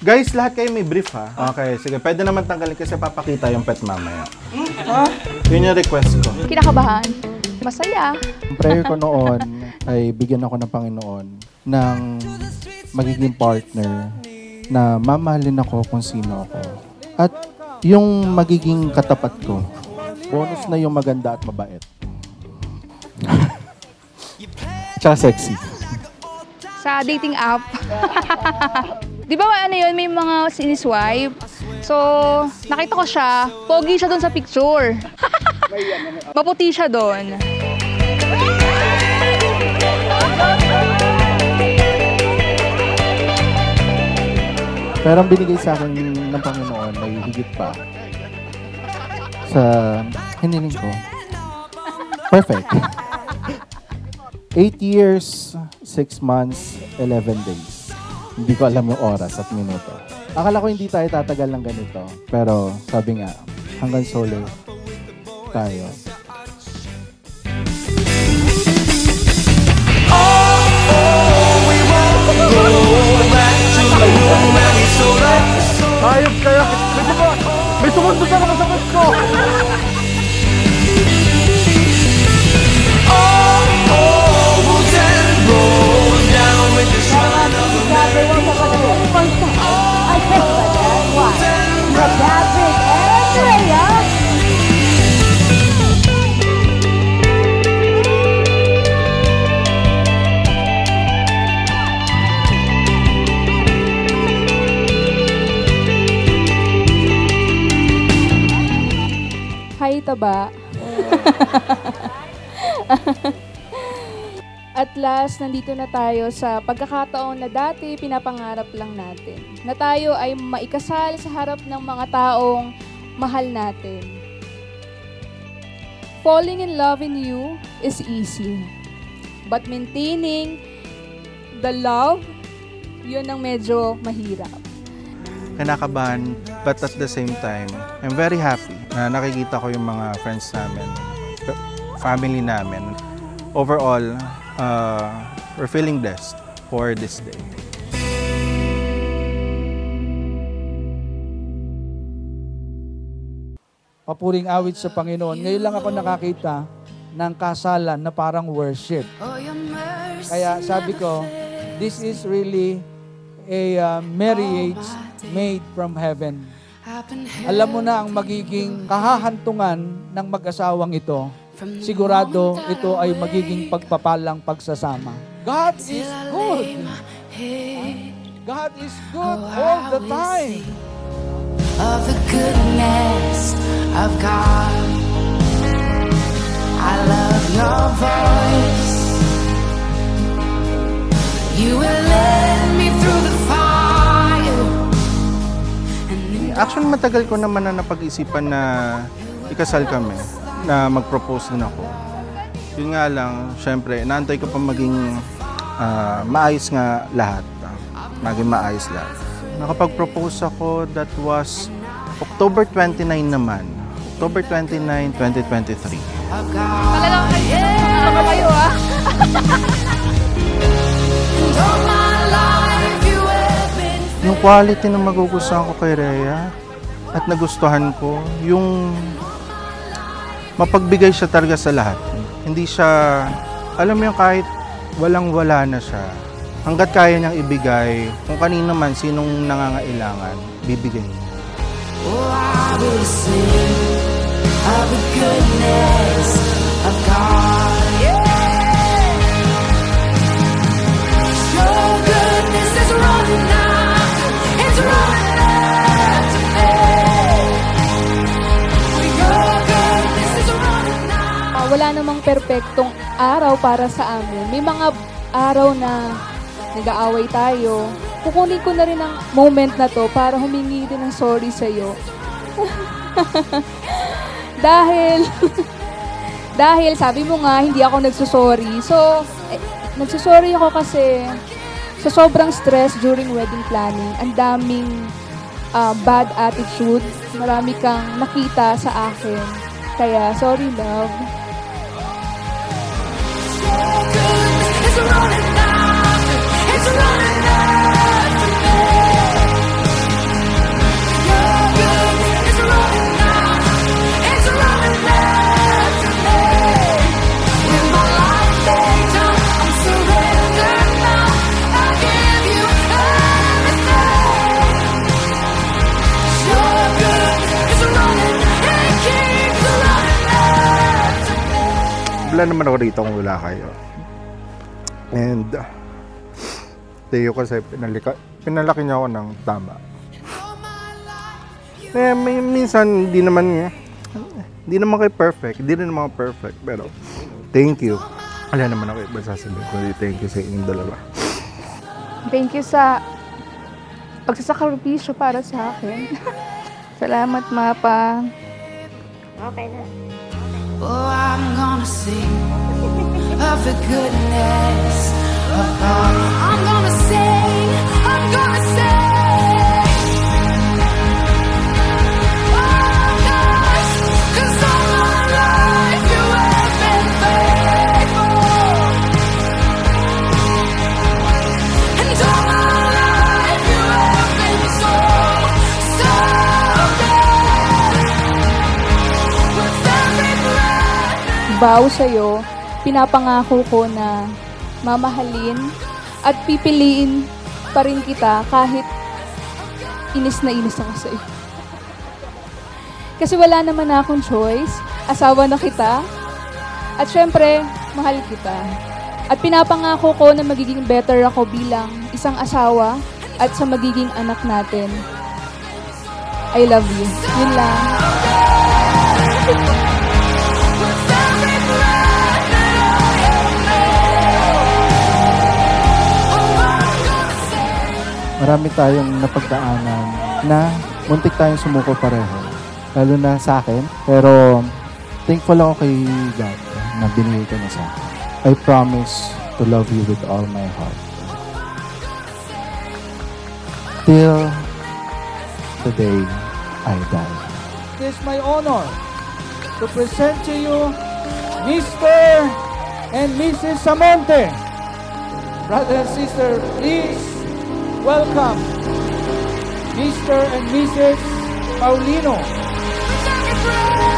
Guys, lahat kayo may brief ha. Okay, sige. Pwede naman tanggalin kasi papakita yung pet mamaya. Yun yung request ko. Kinakabahan. Masaya. Ang prayer ko noon ay bigyan ako ng Panginoon ng magiging partner na mamahalin ako kung sino ako. At yung magiging katapat ko, bonus na yung maganda at mabait. Tsaka sexy. Sa dating app. Di ba ano yun, may mga siniswipe? So, nakita ko siya, pogi siya doon sa picture. Maputi siya doon. Pero ang binigay sa akin ng Panginoon ay higit pa sa hiniling ko. Perfect. 8 years, 6 months, 11 days. Hindi ko alam yung oras at minuto. Akala ko hindi tayo tatagal ng ganito. Pero sabi nga, hanggang solo tayo. Hayop kayo! May sumunod sa kasabat ko! Hi, taba. At last, nandito na tayo sa pagkakataon na dati pinapangarap lang natin. Na tayo ay maikasal sa harap ng mga taong mahal natin. Falling in love in you is easy. But maintaining the love, yun ang medyo mahirap. Kinakabahan, but at the same time, I'm very happy na nakikita ko yung mga friends namin, family namin. Overall, we're feeling blessed for this day. Papuring awit sa Panginoon. Ngayon lang ako nakakita ng kasalan na parang worship. Kaya sabi ko, this is really a marriage made from heaven. Alam mo na ang magiging kahahantungan ng mag-asawang ito. Sigurado ito ay magiging pagpapalang pagsasama. God is good. God is good all the time. Of the goodness of God, I love your voice. You will lead me through the fire. Actually, matagal ko naman na napag-isipan na ikasal kami, na mag-propose din ako. Yun nga lang, syempre, inaantay ko pa maging maayos nga lahat. Maging maayos lahat. Nakapag-propose ako, that was October 29 naman. October 29, 2023. Talagang kayo ah. Yung quality na magugustuhan ko kay Rhea at nagustuhan ko, yung mapagbigay siya talaga sa lahat. Hindi siya, alam mo yung kahit walang-wala na siya, hanggat kaya niyang ibigay, kung kanino man, sinong nangangailangan, bibigay niya. Oh, I will sing of the goodness of God. Yeah. Your goodness is running after, it's running after me. Your goodness is running after. Wala namang perpektong araw para sa amin. May mga araw na nag-aaway tayo. Kukunin ko na rin ang moment na to para humingi din ng sorry sa'yo. dahil sabi mo nga, hindi ako nagsusorry. So, nagsusorry ako kasi sa sobrang stress during wedding planning, ang daming bad attitude. Marami kang nakita sa akin. Kaya, sorry love. naman ako rito kung wala kayo. And Teo kasi pinalaki niya ako ng tama. Minsan hindi naman kayo perfect, hindi rin naman perfect, pero thank you. Wala naman ako iba sasabihin ko, thank you sa inyong dalawa. Thank you sa pagsasakripisyo para sa akin. Salamat, Mapa. Okay na. Oh, I'm gonna sing of the goodness of God. I'm gonna sing, I'm gonna sing. Oh gosh, 'cause all my life you have been faithful. And all my life you have been so good. With every breath. Vow sa'yo, pinapangako ko na mamahalin at pipiliin pa rin kita kahit inis na inis ako sa'yo. Kasi wala naman na akong choice, asawa na kita, at syempre, mahal kita. At pinapangako ko na magiging better ako bilang isang asawa at sa magiging anak natin. I love you. Yun lang. Marami tayong napagdaanan na muntik tayong sumuko pareho. Lalo na sa akin. Pero thankful ako kay God na binigay ko na sa akin. I promise to love you with all my heart. Till the day I die. It is my honor to present to you Mr. and Mrs. Samonte. Brother and sister, please welcome Mr. and Mrs. Paulino. With every breath.